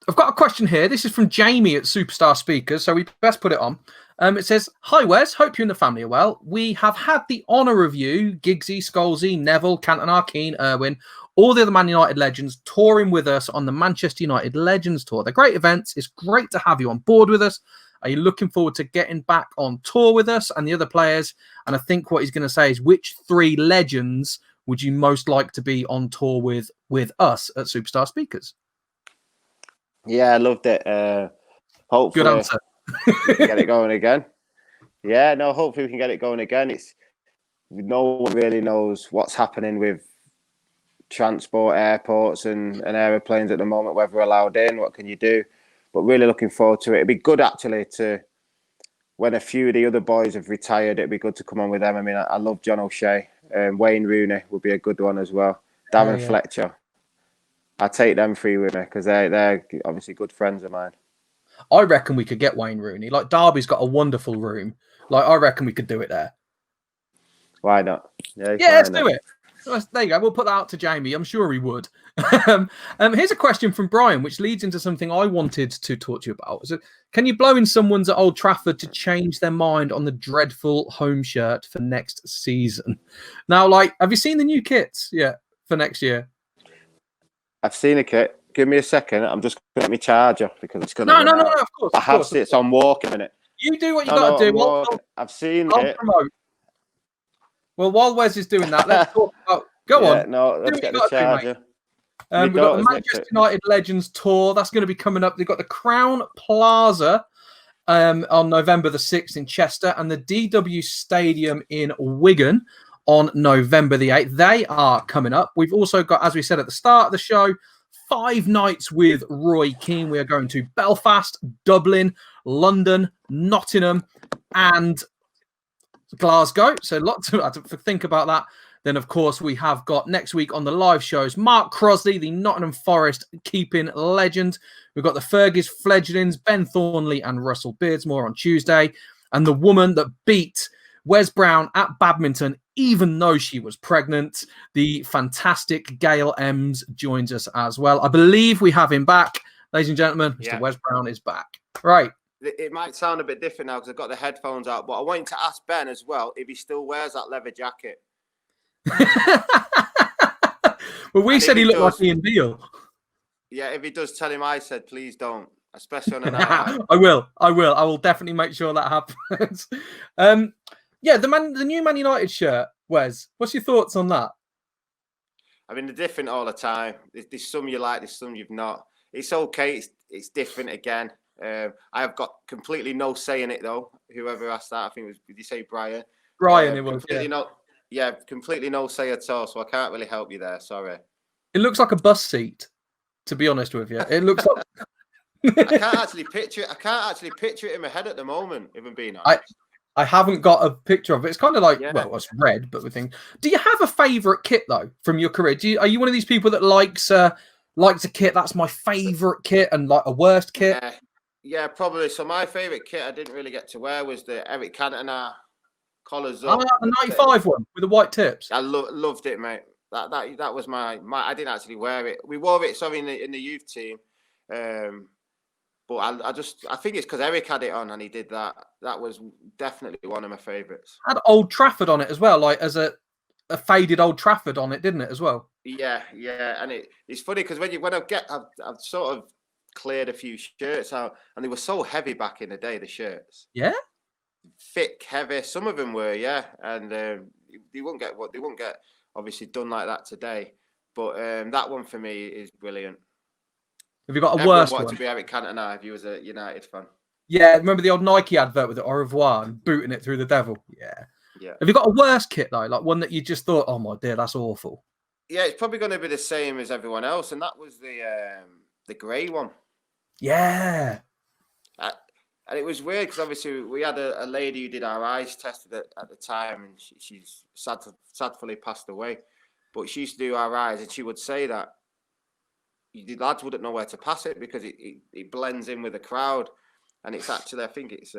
I've got a question here. This is from Jamie at Superstar Speakers, so we best put it on. It says, "Hi Wes, hope you and the family are well. We have had the honour of you, Giggsy, Scholesy, Neville, Cantona, Keane, Irwin, all the other Man United legends touring with us on the Manchester United Legends Tour. They're great events. It's great to have you on board with us. Are you looking forward to getting back on tour with us and the other players?" And I think what he's going to say is, which 3 legends would you most like to be on tour with us at Superstar Speakers? Yeah, I loved it. Hopefully, Good answer. we can get it going again. Yeah, no, hopefully we can get it going again. It's no one really knows what's happening with transport, airports and aeroplanes at the moment, whether we're allowed in, what can you do? But really looking forward to it. It'd be good actually to, when a few of the other boys have retired, it'd be good to come on with them. I mean, I love John O'Shea. Wayne Rooney would be a good one as well. Darren Fletcher. I'll take them 3 with me because they're obviously good friends of mine. I reckon we could get Wayne Rooney. Like, Derby's got a wonderful room. Like, I reckon we could do it there. Why not? Yeah, let's do it. There you go. We'll put that out to Jamie. I'm sure he would. Here's a question from Brian, which leads into something I wanted to talk to you about. So, can you blow in someone's at Old Trafford to change their mind on the dreadful home shirt for next season? Now, like, have you seen the new kits yet for next year? I've seen a kit. Give me a second. I'm just going to get my charger because it's going to. No, of course. I have seen it. So I'm walking in it. You do what you got to do. I've seen it. Promote. Well, while Wes is doing that, let's talk about. Go on. No, let's get the charger. We've got the Manchester United Legends Tour. That's going to be coming up. They've got the Crown Plaza on November the 6th in Chester and the DW Stadium in Wigan on November the 8th. They are coming up. We've also got, as we said at the start of the show, 5 nights with Roy Keane. We are going to Belfast, Dublin, London, Nottingham, and Glasgow. So lots to think about that. Then, of course, we have got next week on the live shows, Mark Crosley, the Nottingham Forest keeping legend. We've got the Fergus fledglings, Ben Thornley and Russell Beardsmore on Tuesday. And the woman that beat Wes Brown at badminton, even though she was pregnant, the fantastic Gail Ems joins us as well. I believe we have him back. Ladies and gentlemen, Mr. Wes Brown is back. Right. It might sound a bit different now because I've got the headphones out, but I wanted to ask Ben as well if he still wears that leather jacket. Well, we said he looked like Ian Beale. Yeah, if he does, tell him I said, please don't, especially on a night out. I will definitely make sure that happens. The new Man United shirt, Wes, what's your thoughts on that? I mean, they're different all the time. There's some you like, there's some you've not. It's okay. It's different again. I have got completely no say in it though. Whoever asked that, I think it was, did you say Brian? Brian, it was. Completely no say at all. So I can't really help you there. Sorry. It looks like a bus seat, to be honest with you. It looks like. I can't actually picture it in my head at the moment. If I'm being honest. I haven't got a picture of it. It's kind of like, well, it's red, but we think. Do you have a favourite kit though from your career? Are you one of these people that likes a kit? That's my favourite kit, and like a worst kit. Yeah, probably. So my favourite kit I didn't really get to wear was the Eric Cantona collars. The 95 one with the white tips. I loved it, mate. That was my. I didn't actually wear it. We wore it, in the youth team. But I think it's because Eric had it on and he did that. That was definitely one of my favourites. Had Old Trafford on it as well, like as a faded Old Trafford on it, didn't it as well? Yeah, and it's funny because I've sort of cleared a few shirts out, and they were so heavy back in the day. The shirts, thick, heavy. Some of them were, and they won't get obviously done like that today. But that one for me is brilliant. Have you got a worse one? To be Eric Cantona if you was a United fan. Yeah, remember the old Nike advert with the au revoir and booting it through the devil? Yeah. Have you got a worse kit though? Like one that you just thought, oh my dear, that's awful. Yeah, it's probably going to be the same as everyone else, and that was the grey one. Yeah. And it was weird because obviously we had a lady who did our eyes tested at the time, and she's sadly passed away. But she used to do our eyes, and she would say that the lads wouldn't know where to pass it because it blends in with the crowd, and it's actually I think it's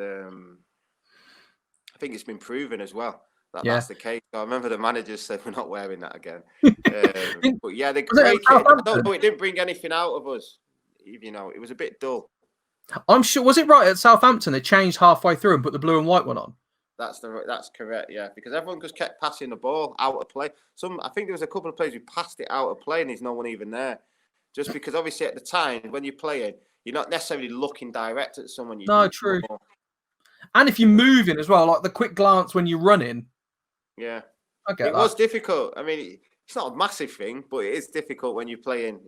been proven as well that's the case. So I remember the managers said we're not wearing that again. But yeah, the great kit. No, it didn't bring anything out of us. it was a bit dull. I'm sure. Was it right at Southampton? They changed halfway through and put the blue and white one on. That's correct, yeah. Because everyone just kept passing the ball out of play. I think there was a couple of players who passed it out of play, and there's no one even there. Just because obviously at the time when you're playing, you're not necessarily looking direct at someone. No, true. And if you're moving as well, like the quick glance when you're running. Yeah, I get it that. was difficult. I mean, it's not a massive thing, but it is difficult when you're playing,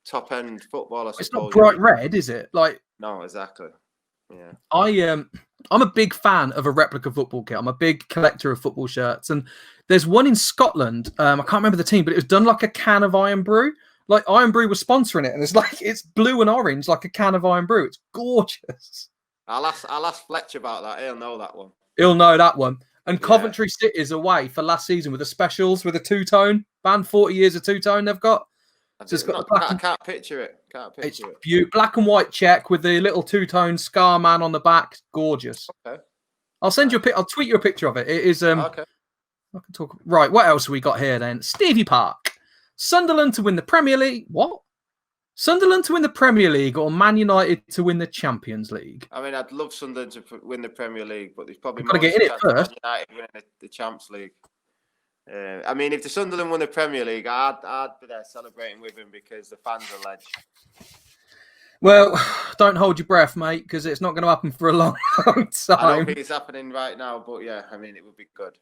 top end football. I suppose it's not bright red, is it? Like no, exactly. Yeah, I'm a big fan of a replica football kit. I'm a big collector of football shirts, and there's one in Scotland. I can't remember the team, but it was done like a can of Iron Brew. Like Iron Brew was sponsoring it, and it's blue and orange, like a can of Iron Brew. It's gorgeous. I'll ask Fletcher about that. He'll know that one. He'll know that one. And Coventry City's away for last season with the specials with a two-tone band. 40 years of two-tone they've got. So I can't picture it. It's black and white check with the little two-tone scar man on the back. Gorgeous. Okay. I'll send you I'll tweet you a picture of it. It is okay. I can talk. Right, what else have we got here then? Stevie Park. Sunderland to win the Premier League. What? Sunderland to win the Premier League or Man United to win the Champions League? I mean, I'd love Sunderland to win the Premier League, but there's probably got to get in it first. Man United winning the Champions League. I mean, if the Sunderland won the Premier League, I'd be there celebrating with him because the fans are ledge. Well, don't hold your breath, mate, because it's not going to happen for a long, long time. I don't think it's happening right now, but yeah, I mean, it would be good.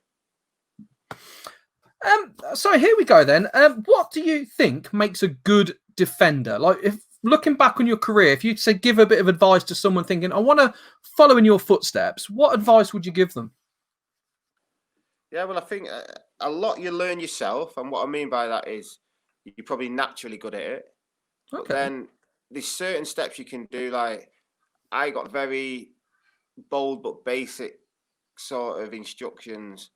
So here we go then. What do you think makes a good defender? Like, if looking back on your career, if you say give a bit of advice to someone thinking, I want to follow in your footsteps, what advice would you give them? Yeah, well, I think a lot you learn yourself, and what I mean by that is you're probably naturally good at it. Okay. But then there's certain steps you can do. Like I got very bold but basic sort of instructions.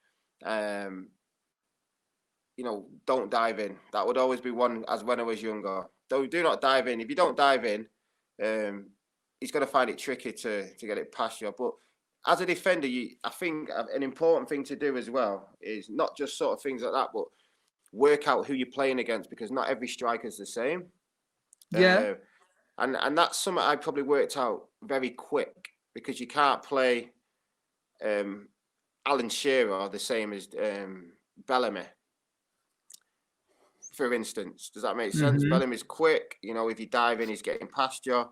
Don't dive in. That would always be one as when I was younger. Do not dive in. If you don't dive in, he's going to find it tricky to get it past you. But as a defender, I think an important thing to do as well is not just sort of things like that, but work out who you're playing against because not every striker is the same. Yeah. And that's something I probably worked out very quick because you can't play Alan Shearer the same as Bellamy. For instance, does that make sense? Mm-hmm. Bellamy's quick. If you dive in, he's getting past you.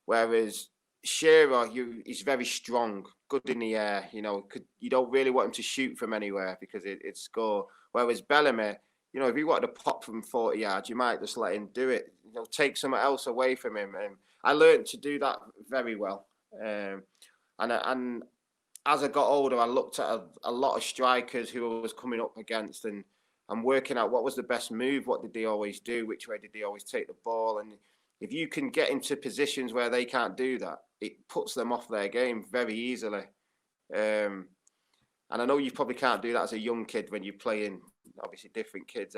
Whereas Shearer, he's very strong, good in the air. You don't really want him to shoot from anywhere because it's score. Whereas Bellamy, if you wanted to pop from 40 yards, you might just let him do it. Take something else away from him. And I learned to do that very well. And as I got older, I looked at a lot of strikers who I was coming up against and working out what was the best move, what did they always do, which way did they always take the ball. And if you can get into positions where they can't do that, it puts them off their game very easily. And I know you probably can't do that as a young kid when you're playing, obviously, different kids,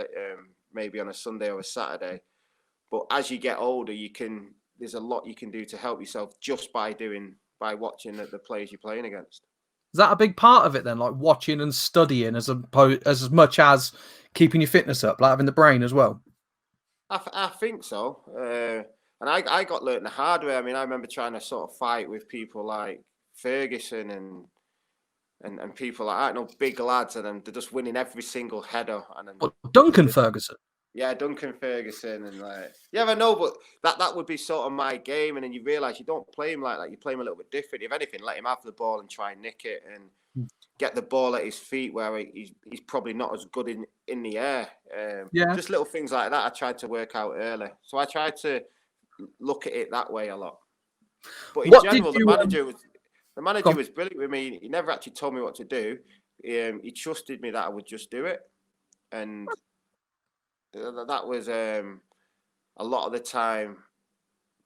maybe on a Sunday or a Saturday. But as you get older, there's a lot you can do to help yourself just by watching the players you're playing against. Is that a big part of it then, like watching and studying as much as keeping your fitness up, like having the brain as well? I think so. And I got learnt the hard way. I mean, I remember trying to sort of fight with people like Ferguson and people like that, big lads, and they're just winning every single header. And then Duncan Ferguson. Yeah, Duncan Ferguson, and I know, but that would be sort of my game. And then you realise you don't play him like that. You play him a little bit different. If anything, let him have the ball and try and nick it and get the ball at his feet where he's probably not as good in the air. Just little things like that I tried to work out early. So I tried to look at it that way a lot. But in general, the manager was brilliant with me. He never actually told me what to do. He trusted me that I would just do it. And that was a lot of the time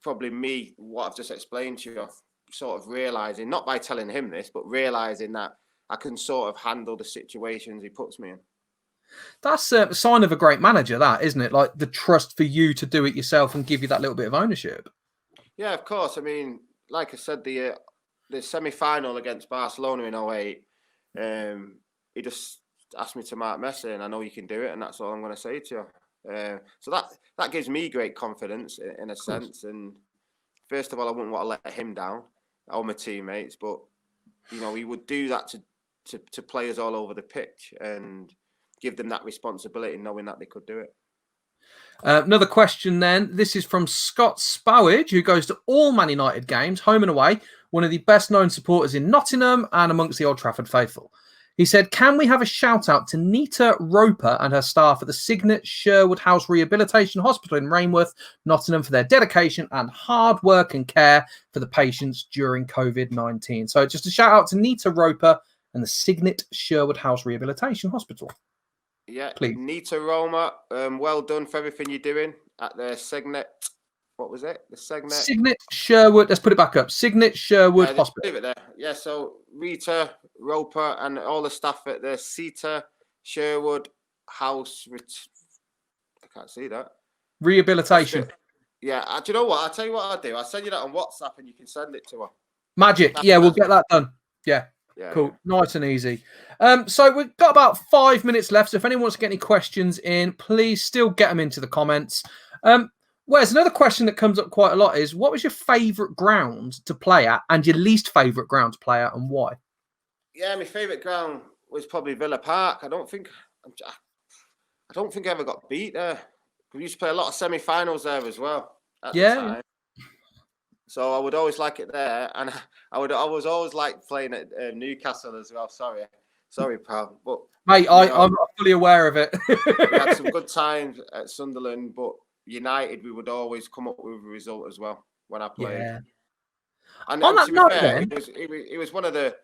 probably me, what I've just explained to you, sort of realising, not by telling him this, but realising that I can sort of handle the situations he puts me in. That's a sign of a great manager, that, isn't it? Like the trust for you to do it yourself and give you that little bit of ownership. Yeah, of course. I mean, like I said, the semi-final against Barcelona in 2008, he just asked me to mark Messi, and I know you can do it, and that's all I'm going to say to you. So that gives me great confidence in a sense. And first of all, I wouldn't want to let him down, or my teammates, but he would do that to players all over the pitch and give them that responsibility, knowing that they could do it. Another question then. This is from Scott Spowage, who goes to all Man United games, home and away, one of the best-known supporters in Nottingham and amongst the Old Trafford faithful. He said, can we have a shout-out to Nita Roper and her staff at the Signet Sherwood House Rehabilitation Hospital in Rainworth, Nottingham, for their dedication and hard work and care for the patients during COVID-19. So just a shout-out to Nita Roper and the Signet Sherwood House Rehabilitation Hospital. Yeah, please. Nita Roma, well done for everything you're doing at the Signet. What was it? The Signet Sherwood. Let's put it back up. Signet Sherwood Hospital. Leave it there. Yeah, so Rita Roper and all the staff at the Sita Sherwood House. I can't see that. Rehabilitation. Yeah, do you know what? I'll tell you what I'll do. I'll send you that on WhatsApp and you can send it to her. Magic. Yeah, we'll get that done. Yeah. Cool. Yeah. Nice and easy. So we've got about 5 minutes left. So if anyone wants to get any questions in, please still get them into the comments. Wes, another question that comes up quite a lot is, what was your favourite ground to play at and your least favourite ground to play at, and why? Yeah, my favourite ground was probably Villa Park. I don't think I ever got beat there. We used to play a lot of semi-finals there as well. At the time. So I would always like it there, and I was always like playing at Newcastle as well. Sorry, pal. But mate, I'm fully aware of it. We had some good times at Sunderland, but United, we would always come up with a result as well when I played. Yeah. And to be fair, it was one of the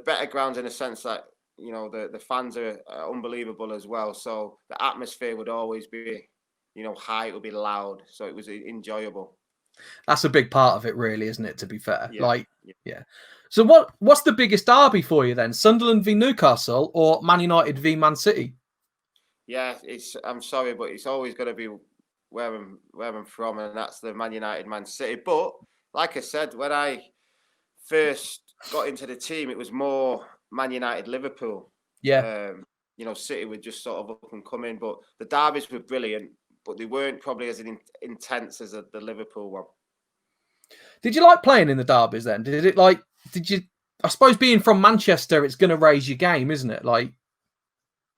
better grounds in the sense that the fans are unbelievable as well. So the atmosphere would always be high. It would be loud, so it was enjoyable. That's a big part of it, really, isn't it? To be fair, yeah. So what's the biggest derby for you then? Sunderland v Newcastle or Man United v Man City? Yeah, I'm sorry, but it's always going to be where I'm from, and that's the Man United Man City. But like I said, when I first got into the team, it was more Man United Liverpool. Yeah. City were just sort of up and coming, but the derbies were brilliant. But they weren't probably as intense as the Liverpool one. Did you like playing in the derbies then? I suppose being from Manchester, it's going to raise your game, isn't it?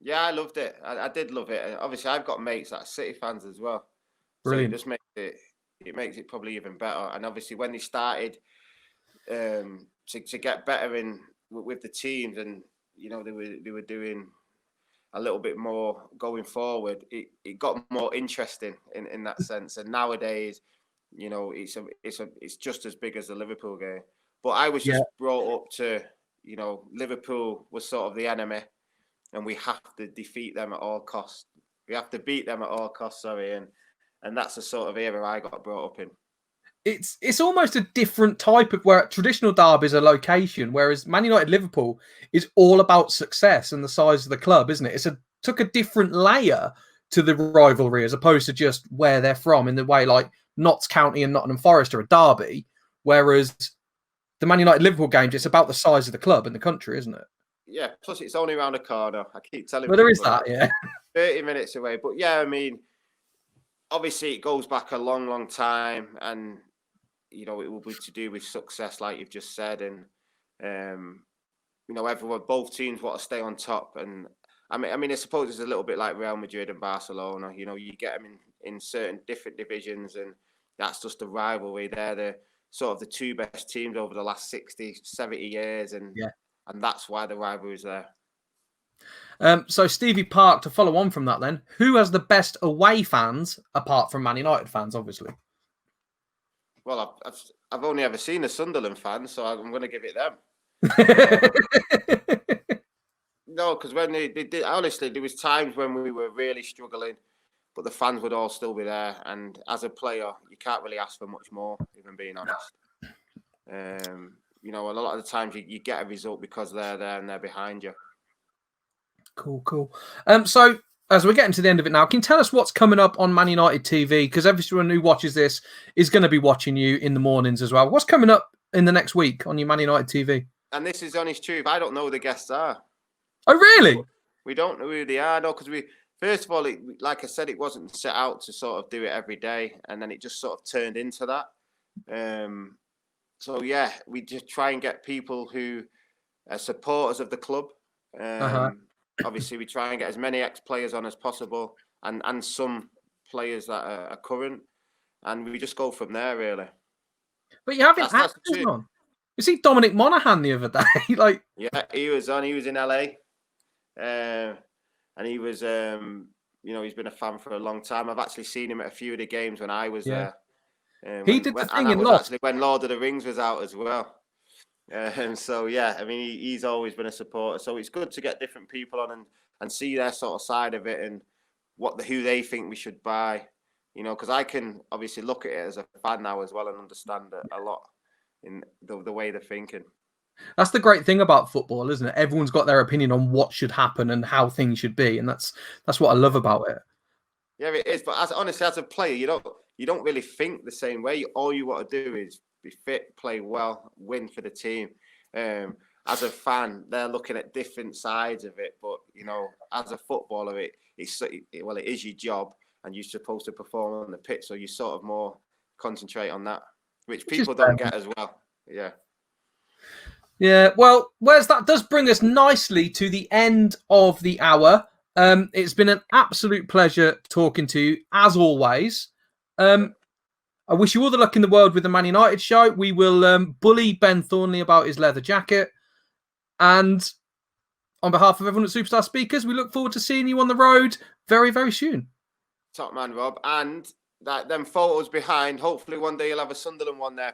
Yeah, I loved it. I did love it. And obviously, I've got mates that are City fans as well. Brilliant. So it makes it probably even better. And obviously, when they started to get better with the teams, and they were doing a little bit more going forward, it got more interesting in that sense. And nowadays, it's just as big as the Liverpool game. But I was just brought up to, Liverpool was sort of the enemy, and we have to defeat them at all costs. We have to beat them at all costs, and that's the sort of era I got brought up in. It's almost a different type of, where traditional derbies are location, whereas Man United Liverpool is all about success and the size of the club, isn't it? Took a different layer to the rivalry as opposed to just where they're from, in the way like Notts County and Nottingham Forest are a derby, whereas the Man United Liverpool games, it's about the size of the club and the country, isn't it? Yeah, plus it's only around the corner. I keep telling people. Well, there is that, yeah. 30 minutes away. But yeah, I mean, obviously it goes back a long, long time, and it will be to do with success, like you've just said, and everyone, both teams want to stay on top. And I mean, I suppose it's a little bit like Real Madrid and Barcelona. You get them in certain different divisions, and that's just a rivalry. They're the sort of the two best teams over the last 60, 70 years, and that's why the rivalry is there. So Stevie Park, to follow on from that, then, who has the best away fans apart from Man United fans, obviously? Well, I've only ever seen a Sunderland fan, so I'm going to give it them. No, because when they did, honestly, there was times when we were really struggling, but the fans would all still be there. And as a player, you can't really ask for much more, if I'm being honest. A lot of the times you get a result because they're there and they're behind you. Cool. So as we're getting to the end of it now, can you tell us what's coming up on Man United TV? Because everyone who watches this is going to be watching you in the mornings as well. What's coming up in the next week on your Man United TV? And this is honest truth. I don't know who the guests are. Oh, really? We don't know who they are, no, because First of all, like I said, it wasn't set out to sort of do it every day, and then it just sort of turned into that. So yeah, we just try and get people who are supporters of the club. Obviously, we try and get as many ex-players on as possible, and some players that are current, and we just go from there, really. But you're having actors on. You see Dominic Monaghan the other day, like yeah, he was on. He was in LA, and he was, he's been a fan for a long time. I've actually seen him at a few of the games when I was there. He did the thing in Lost. Actually, when Lord of the Rings was out as well. So yeah, I mean, he's always been a supporter. So it's good to get different people on and see their sort of side of it and who they think we should buy. Because I can obviously look at it as a fan now as well and understand it a lot in the way they're thinking. That's the great thing about football, isn't it? Everyone's got their opinion on what should happen and how things should be, and that's what I love about it. Yeah, it is. But honestly, as a player, you don't really think the same way. All you want to do is be fit, play well, win for the team. As a fan, they're looking at different sides of it. But as a footballer, it is your job, and you're supposed to perform on the pitch. So you sort of more concentrate on that, which people don't get as well. Yeah. Yeah, well, Wes, that does bring us nicely to the end of the hour. It's been an absolute pleasure talking to you, as always. I wish you all the luck in the world with the Man United show. We will bully Ben Thornley about his leather jacket. And on behalf of everyone at Superstar Speakers, we look forward to seeing you on the road very, very soon. Top man, Rob. And them photos behind, hopefully one day you'll have a Sunderland one there